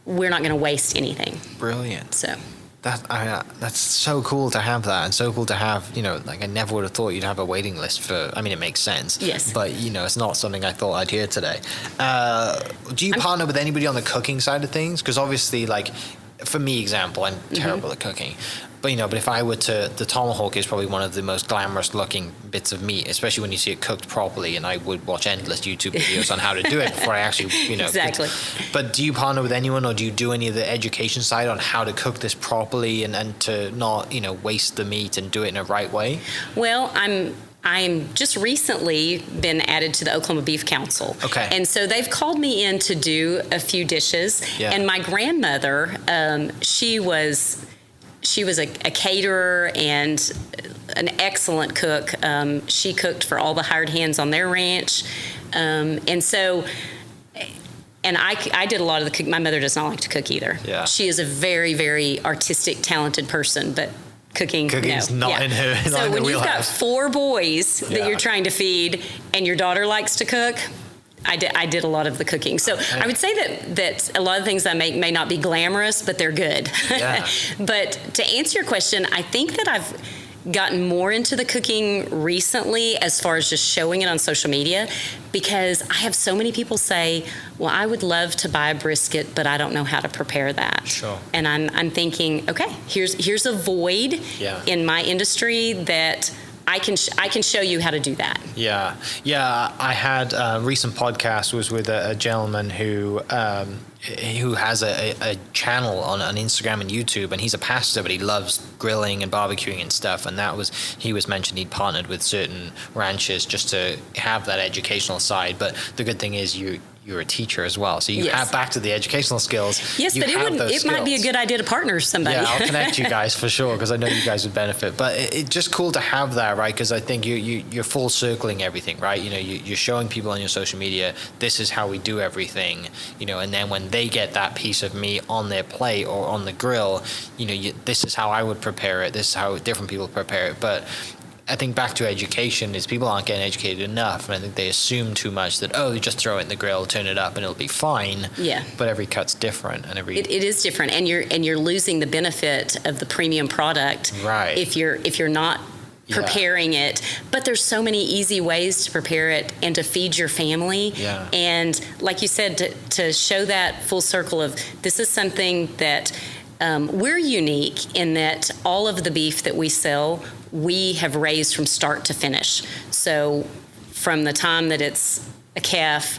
we're not going to waste anything. Brilliant. So that's so cool to have that, and so cool to have, like I never would have thought you'd have a waiting list for, I mean, it makes sense. Yes. But, it's not something I thought I'd hear today. Do you partner with anybody on the cooking side of things? Because obviously, like, for me, example, I'm terrible at cooking. But, but if I were the tomahawk is probably one of the most glamorous looking bits of meat, especially when you see it cooked properly. And I would watch endless YouTube videos on how to do it before I actually, Exactly. But do you partner with anyone, or do you do any of the education side on how to cook this properly and to not, waste the meat and do it in a right way? Well, I'm just recently been added to the Oklahoma Beef Council. Okay. And so they've called me in to do a few dishes. Yeah. And my grandmother, she was a caterer and an excellent cook. She cooked for all the hired hands on their ranch. And so, and I did a lot of the cooking. My mother does not like to cook either. Yeah. She is a very, very artistic, talented person, but cooking's not in her wheelhouse. So when you've got 4 boys that you're trying to feed and your daughter likes to cook, I did a lot of the cooking. So I would say that a lot of things I make may not be glamorous, but they're good. Yeah. But to answer your question, I think that I've gotten more into the cooking recently as far as just showing it on social media, because I have so many people say, well, I would love to buy a brisket, but I don't know how to prepare that. Sure. And I'm thinking, okay, here's a void in my industry that I can show you how to do that. Yeah. I had a recent podcast was with a gentleman who has a channel on Instagram and YouTube, and he's a pastor, but he loves grilling and barbecuing and stuff. And he was mentioned he'd partnered with certain ranchers just to have that educational side. But the good thing is you're a teacher as well, so you have back to the educational skills. Yes, but it might be a good idea to partner with somebody. Yeah, I'll connect you guys for sure, because I know you guys would benefit. But it's just cool to have that, right? Because I think you're full circling everything, right? You're showing people on your social media, this is how we do everything, and then when they get that piece of meat on their plate or on the grill, this is how I would prepare it. This is how different people prepare it. But I think back to education is people aren't getting educated enough, and I think they assume too much that, you just throw it in the grill, turn it up, and it'll be fine. Yeah. But every cut's different, and it is different, and you're losing the benefit of the premium product. Right. If you're not preparing it. But there's so many easy ways to prepare it and to feed your family. Yeah. And like you said, to show that full circle of this is something that we're unique in that all of the beef that we sell, we have raised from start to finish. So from the time that it's a calf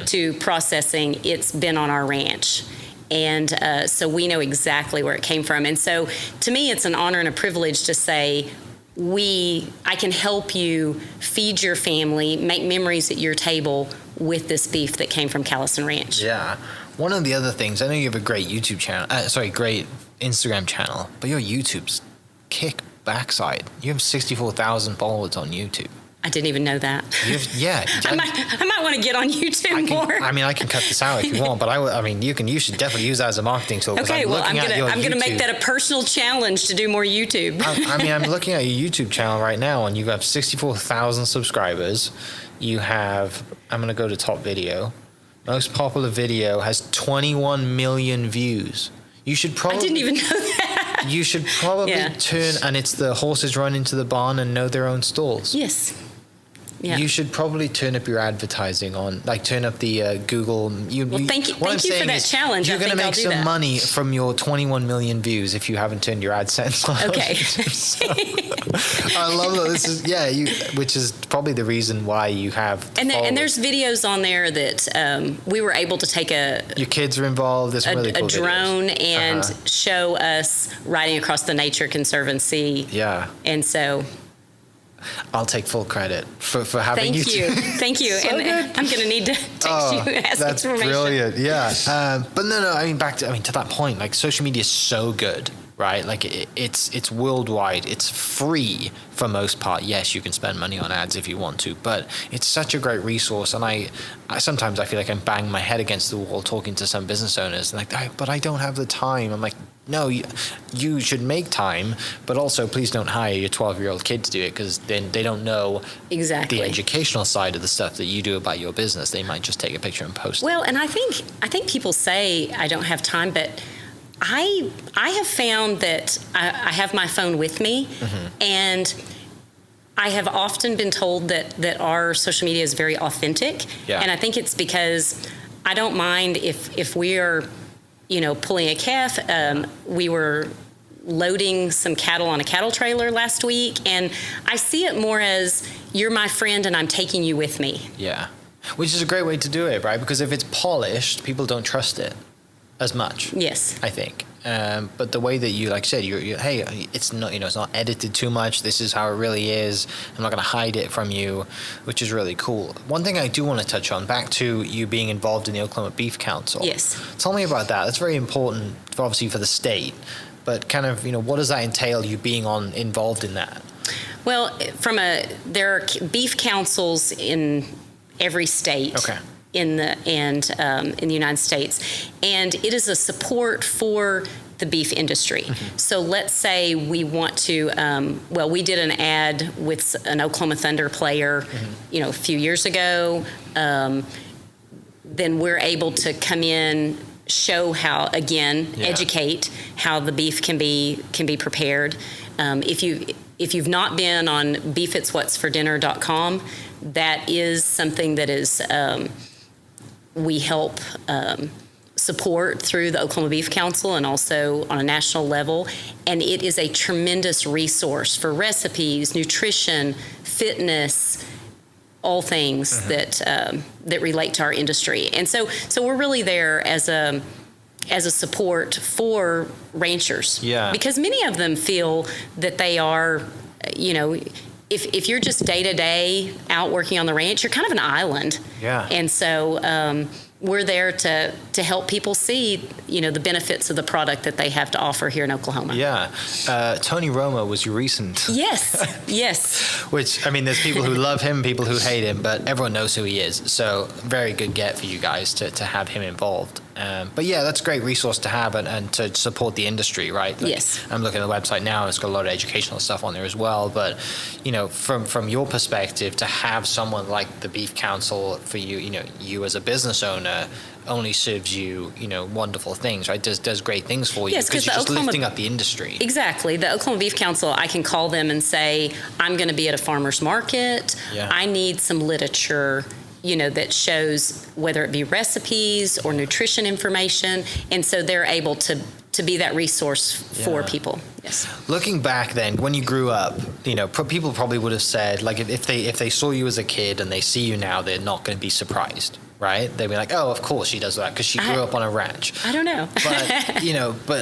to processing, it's been on our ranch. And so we know exactly where it came from. And so to me, it's an honor and a privilege to say, I can help you feed your family, make memories at your table with this beef that came from Callison Ranch. Yeah. One of the other things, I know you have a great YouTube channel, great Instagram channel, but your YouTube's kick backside. You have 64,000 followers on YouTube. I didn't even know that. I might want to get on YouTube more. I can cut this out if you want, but you should definitely use that as a marketing tool. Okay, I'm gonna make that a personal challenge to do more YouTube. I'm looking at your YouTube channel right now, and you have 64,000 subscribers. You have, I'm gonna go to top video. Most popular video has 21 million views. You should probably. I didn't even know that. You should probably turn, and it's the horses run into the barn and know their own stalls. Yes. Yeah. You should probably turn up your advertising on, like turn up the Google. Thank you for that challenge. You're going to make some money from your 21 million views if you haven't turned your AdSense on. Okay. So, I love that. This is which is probably the reason why you have. And there's videos on there that we were able to take your kids are involved. There's really cool drone and show us riding across the Nature Conservancy. Yeah. And so. I'll take full credit for having Thank you. Thank you. So and good. I'm going to need to text you and ask that's information. Brilliant. Yeah. But no. I mean, to that point, like social media is so good, right? Like it's worldwide. It's free for most part. Yes, you can spend money on ads if you want to, but it's such a great resource. And I sometimes I feel like I'm banging my head against the wall talking to some business owners, and but I don't have the time. I'm like, no, you should make time, but also please don't hire your 12-year-old kid to do it, because then they don't know exactly the educational side of the stuff that you do about your business. They might just take a picture and post it. Well, and I think people say I don't have time, but I have found that I have my phone with me, and I have often been told that our social media is very authentic, and I think it's because I don't mind if we are, pulling a calf. We were loading some cattle on a cattle trailer last week, and I see it more as you're my friend and I'm taking you with me. Yeah, which is a great way to do it, right? Because if it's polished, people don't trust it as much. Yes, I think. But the way that you, like said, you're hey, it's not, it's not edited too much. This is how it really is. I'm not going to hide it from you, which is really cool. One thing I do want to touch on, back to you being involved in the Oklahoma Beef Council. Yes. Tell me about that. That's very important, obviously, for the state. But kind of, what does that entail, you being involved in that? Well, there are beef councils in every state. Okay. In the United States, and it is a support for the beef industry. So let's say we want to, we did an ad with an Oklahoma Thunder player, a few years ago. Then we're able to come in, show how, educate how the beef can be prepared. If you've not been on beefitswhatsfordinner.com, that is something that is. We help support through the Oklahoma Beef Council and also on a national level. And it is a tremendous resource for recipes, nutrition, fitness, all things that relate to our industry. And so we're really there as a support for ranchers. Yeah. Because many of them feel that they are, if you're just day-to-day out working on the ranch, you're kind of an island. Yeah. And so we're there to help people see, the benefits of the product that they have to offer here in Oklahoma. Yeah. Tony Romo was your recent. Yes. Yes. Which, I mean, there's people who love him, people who hate him, but everyone knows who he is. So very good get for you guys to have him involved. But yeah, that's a great resource to have and to support the industry, right? Yes. I'm looking at the website now, and it's got a lot of educational stuff on there as well. But, from your perspective, to have someone like the Beef Council for you, you as a business owner, only serves you, wonderful things, right? Does great things for you. Yes, because you're just lifting up the industry. Exactly. The Oklahoma Beef Council, I can call them and say, I'm going to be at a farmer's market. Yeah. I need some literature that shows whether it be recipes or nutrition information. And so they're able to be that resource for people. Yes. Looking back then, when you grew up, people probably would have said, like, if they saw you as a kid and they see you now, they're not going to be surprised. Right? They'd be like, oh, of course she does that because she grew up on a ranch. I don't know. But,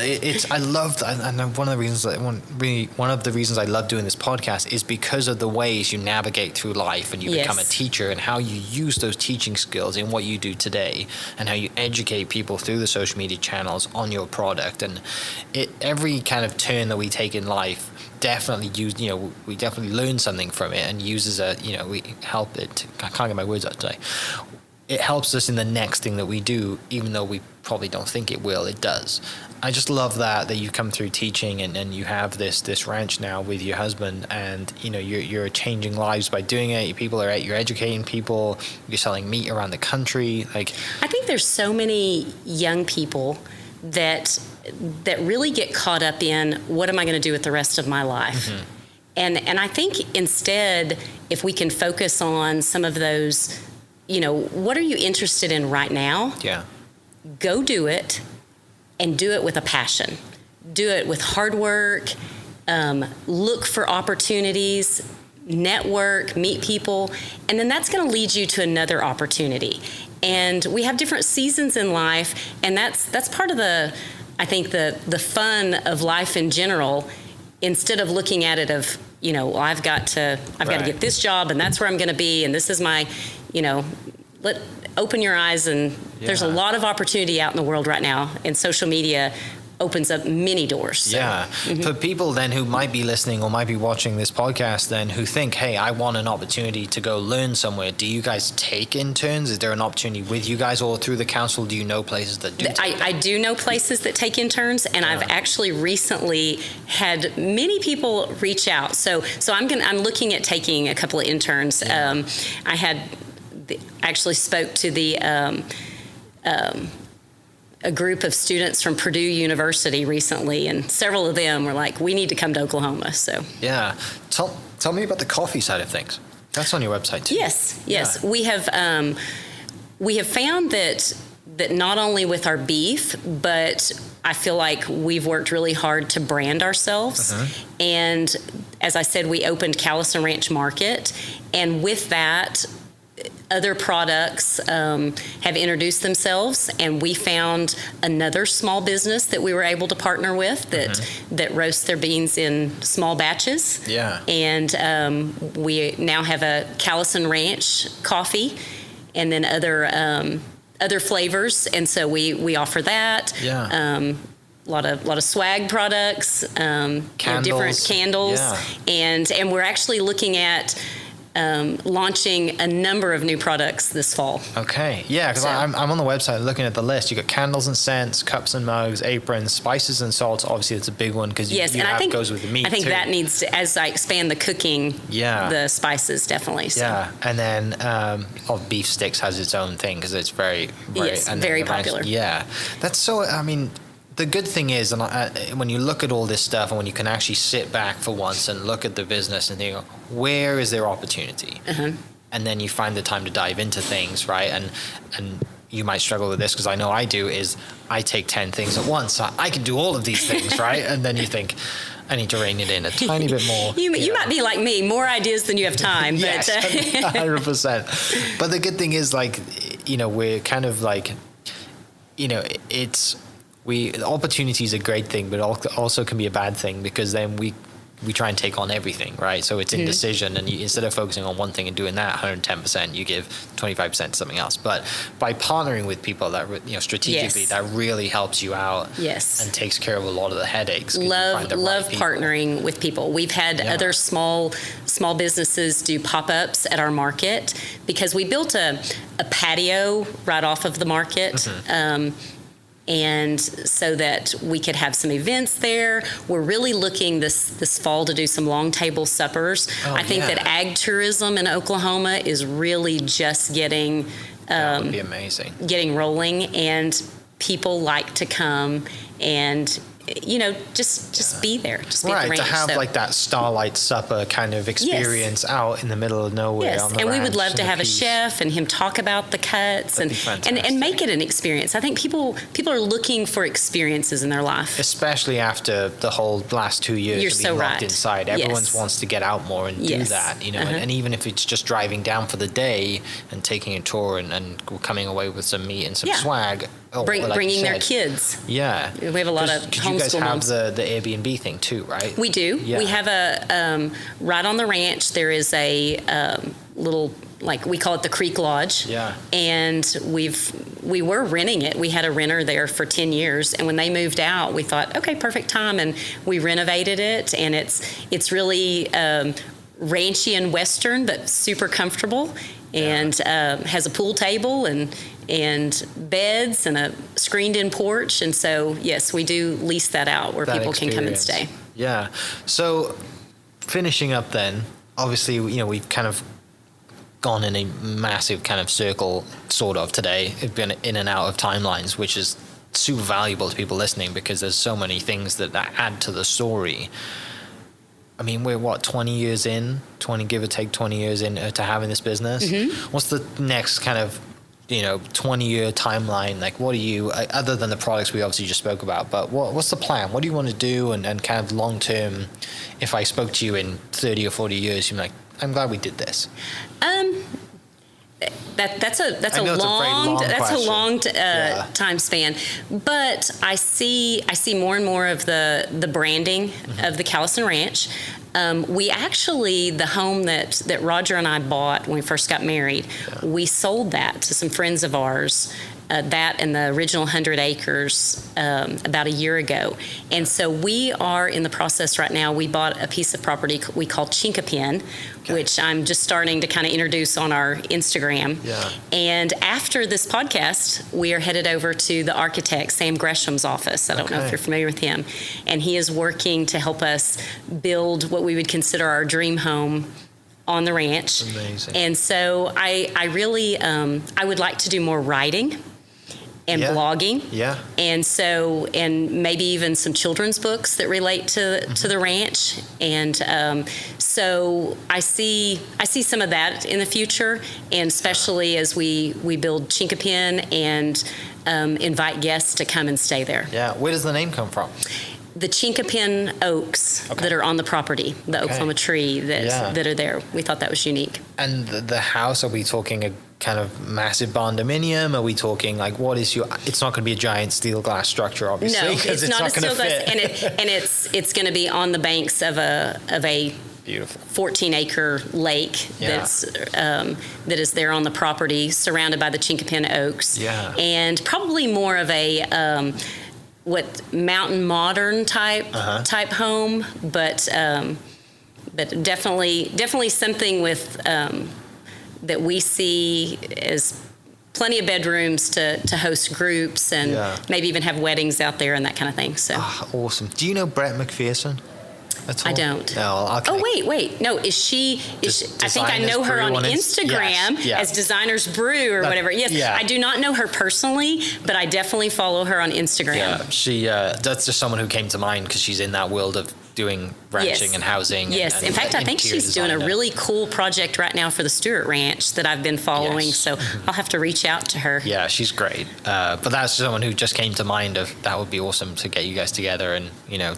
I loved, and one of the reasons I love doing this podcast is because of the ways you navigate through life and you become a teacher, and how you use those teaching skills in what you do today, and how you educate people through the social media channels on your product. And every kind of turn that we take in life, definitely we definitely learn something from it, and uses we help it. I can't get my words out today. It helps us in the next thing that we do, even though we probably don't think it will. It does. I just love that you come through teaching and you have this ranch now with your husband, and you're changing lives by doing it. You're educating people. You're selling meat around the country. I think there's so many young people that really get caught up in what am I going to do with the rest of my life. And I think instead, if we can focus on some of those, what are you interested in right now? Yeah. Go do it, and do it with a passion. Do it with hard work. Look for opportunities, network, meet people, and then that's going to lead you to another opportunity. And we have different seasons in life, and that's part of the fun of life in general. Instead of looking at it of, I've got to get this job, and that's where I'm going to be, and this is my, open your eyes, and there's a lot of opportunity out in the world right now, and social media opens up many doors. So. Yeah. For people then who might be listening or might be watching this podcast then who think, hey, I want an opportunity to go learn somewhere, do you guys take interns? Is there an opportunity with you guys, or through the council do you know places that do take I do know places that take interns, and I've actually recently had many people reach out. So I'm looking at taking a couple of interns. I actually spoke to a group of students from Purdue University recently, and several of them were like, we need to come to Oklahoma. So yeah, tell me about the coffee side of things. That's on your website too. Yes. Yeah. We have found that not only with our beef, but I feel like we've worked really hard to brand ourselves. And as I said, we opened Callison Ranch Market, and with that, other products have introduced themselves, and we found another small business that we were able to partner with that roasts their beans in small batches. Yeah. And we now have a Callison Ranch coffee, and then other flavors, and so we offer that. Yeah. A lot of swag products, different candles, and we're actually looking at launching a number of new products this fall. Okay, yeah, because I'm on the website looking at the list. You got candles and scents, cups and mugs, aprons, spices and salts. Obviously, it's a big one because I think goes with the meat. I think too. that needs to, as I expand the cooking, the spices definitely. So. Yeah, and then beef sticks has its own thing because it's very very popular. Yeah, that's so. I mean, the good thing is, and when you look at all this stuff, and when you can actually sit back for once and look at the business and think, where is there opportunity? And then you find the time to dive into things, right? And you might struggle with this because I know I do. Is I take 10 things at once. I can do all of these things, right? And then you think, I need to rein it in a tiny bit more. You might be like me, more ideas than you have time. Yes, 100%. But the good thing is, we're kind of opportunity is a great thing, but also can be a bad thing because then we try and take on everything, right? So it's indecision, and instead of focusing on one thing and doing that 110%, you give 25% to something else. But by partnering with people that strategically, that really helps you out, and takes care of a lot of the headaches. Love partnering with people. We've had other small businesses do pop-ups at our market because we built a patio right off of the market. And so that we could have some events there. We're really looking this fall to do some long table suppers. I think that ag tourism in Oklahoma is really just getting that would be amazing. Getting rolling, and people like to come and just be there. Just be at the ranch. To have that starlight supper kind of experience out in the middle of nowhere. On the and ranch, we would love to have a chef and him talk about the cuts and make it an experience. I think people are looking for experiences in their life, especially after the whole last 2 years. You're of so being right. locked inside. Everyone wants to get out more and do that. And even if it's just driving down for the day and taking a tour and coming away with some meat and some swag. Bringing their kids. Yeah. We have a lot of homeschool you guys have moms. the Airbnb thing too, right? We do. Yeah. We have a, right on the ranch, there is a little, we call it the Creek Lodge. Yeah. And we were renting it. We had a renter there for 10 years. And when they moved out, we thought, okay, perfect time. And we renovated it. And it's really ranchy and Western, but super comfortable. And has a pool table and beds and a screened-in porch. And so, yes, we do lease that out where people can come and stay. Yeah. So finishing up then, obviously, we've kind of gone in a massive kind of circle sort of today. We've been in and out of timelines, which is super valuable to people listening because there's so many things that add to the story. I mean, we're 20 years in, 20, give or take 20 years in to having this business. What's the next kind of, 20-year timeline? Like, what are you, other than the products we obviously just spoke about, but what's the plan? What do you want to do? And kind of long term, if I spoke to you in 30 or 40 years, you'd be like, I'm glad we did this. That's a long time span, but I see more and more of the branding of the Callison Ranch. We actually, the home that Roger and I bought when we first got married, we sold that to some friends of ours. That and the original 100 acres about a year ago. And so we are in the process right now. We bought a piece of property we call Chinkapin, which I'm just starting to kind of introduce on our Instagram. Yeah. And after this podcast, we are headed over to the architect, Sam Gresham's office. I don't know if you're familiar with him. And he is working to help us build what we would consider our dream home on the ranch. Amazing. And so I really, I would like to do more writing and blogging. Yeah. And so, and maybe even some children's books that relate to the ranch. And so I see some of that in the future, and especially as we build Chinkapin and invite guests to come and stay there. Yeah. Where does the name come from? The Chinkapin oaks that are on the property, the Oklahoma tree that are there. We thought that was unique. And the house, are we talking a kind of massive barndominium? Are we talking like, what is your, it's not going to be a giant steel glass structure, obviously. No, it's not a steel glass, and it's going to be on the banks of a beautiful 14-acre lake that is there on the property, surrounded by the Chinkapin oaks. Yeah. And probably more of a mountain modern type home, but definitely something with that we see as plenty of bedrooms to host groups and maybe even have weddings out there and that kind of thing. So awesome. Do you know Brett McPherson? I don't. No, okay. Oh, wait. No, is she I think I know her on Instagram as Designers Brew or whatever. Yes, I do not know her personally, but I definitely follow her on Instagram. Yeah, she, that's just someone who came to mind because she's in that world of doing ranching and housing. Yes, in fact, I think she's doing a really cool project right now for the Stewart Ranch that I've been following, so I'll have to reach out to her. Yeah, she's great. But that's someone who just came to mind of, that would be awesome to get you guys together and,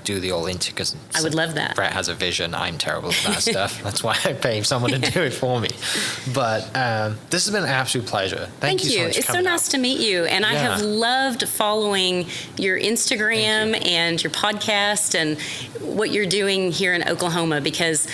do the all into, because I would love that. Brett has a vision. I'm terrible at that stuff. That's why I pay someone to do it for me. But this has been an absolute pleasure. Thank you so much. It's so nice to meet you, and I have loved following your Instagram and your podcast and what you're doing here in Oklahoma, because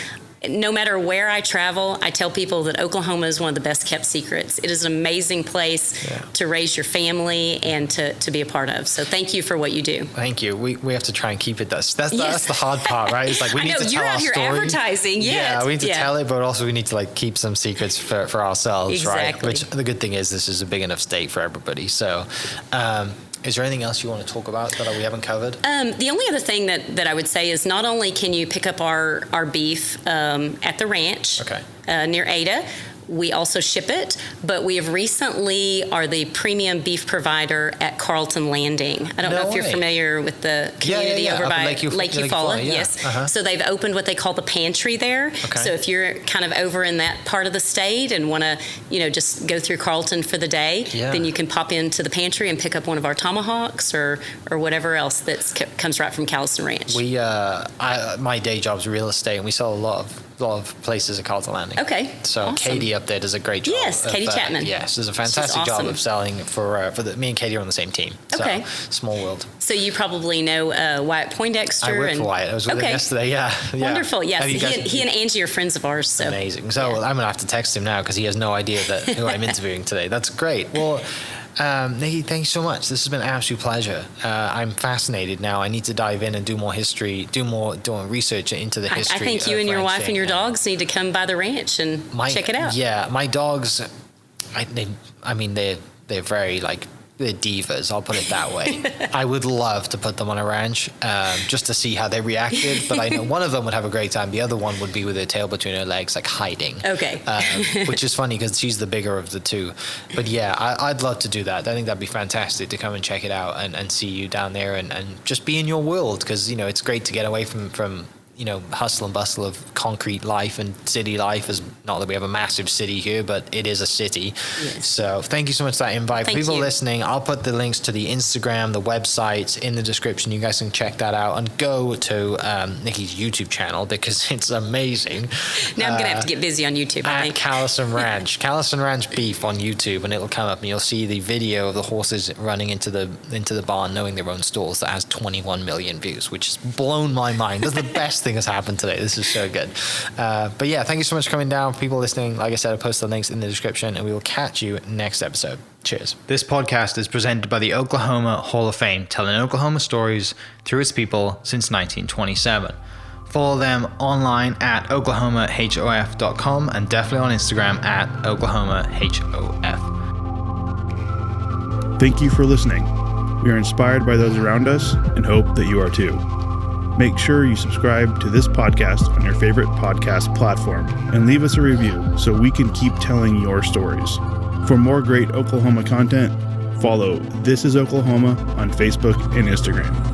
no matter where I travel, I tell people that Oklahoma is one of the best kept secrets. It is an amazing place to raise your family and to be a part of. So thank you for what you do. Thank you. We have to try and keep it. That's the hard part, right? It's like we need to tell our story. You're out here advertising. Yeah, we need to tell it, but also we need to keep some secrets for ourselves, right? Which the good thing is this is a big enough state for everybody. So. Is there anything else you want to talk about that we haven't covered? The only other thing that I would say is not only can you pick up our beef at the ranch near Ada, we also ship it, but we have recently are the premium beef provider at Carlton Landing. I don't know if you're familiar with the community over by Lake Eufaula. Yes. So they've opened what they call the pantry there. Okay. So if you're kind of over in that part of the state and want to, just go through Carlton for the day, then you can pop into the pantry and pick up one of our tomahawks or whatever else that comes right from Callison Ranch. We, my day job's real estate, and we sell a lot of places at Carlton Landing. Okay. So awesome. Katie up there does a great job. Yes, Katie Chapman. Yes, does a fantastic job of selling for me and Katie are on the same team. So, small world. So you probably know Wyatt Poindexter. I work for Wyatt. I was with him yesterday. Yeah. Wonderful. Yes, he and Angie are friends of ours. So. Amazing. So I'm gonna have to text him now because he has no idea who I'm interviewing today. That's great. Well. Nikki, thanks so much. This has been an absolute pleasure. I'm fascinated now. I need to dive in and do more history, do more research into the history. I think you and your wife and your dogs need to come by the ranch and check it out. Yeah, my dogs, they're very they're divas, I'll put it that way. I would love to put them on a ranch just to see how they reacted, but I know one of them would have a great time. The other one would be with her tail between her legs, hiding. Okay. Which is funny because she's the bigger of the two. But yeah, I'd love to do that. I think that'd be fantastic to come and check it out and see you down there and just be in your world because, it's great to get away from hustle and bustle of concrete life and city life. Is not that we have a massive city here, but it is a city. Yes. So thank you so much for that invite. For people listening, I'll put the links to the Instagram, the website in the description. You guys can check that out and go to Nikki's YouTube channel because it's amazing. Now I'm going to have to get busy on YouTube, I think. Callison Ranch. Callison Ranch Beef on YouTube, and it'll come up and you'll see the video of the horses running into the barn knowing their own stalls that has 21 million views, which has blown my mind. That's the best thing that's happened today. This is so good. But yeah, thank you so much for coming down. For people listening, like I said, I'll post the links in the description and we will catch you next episode. Cheers. This podcast is presented by the Oklahoma Hall of Fame, telling Oklahoma stories through its people since 1927. Follow them online at oklahomahof.com and definitely on Instagram at oklahomahof. Thank you for listening. We are inspired by those around us and hope that you are too. Make sure you subscribe to this podcast on your favorite podcast platform and leave us a review so we can keep telling your stories. For more great Oklahoma content, follow This Is Oklahoma on Facebook and Instagram.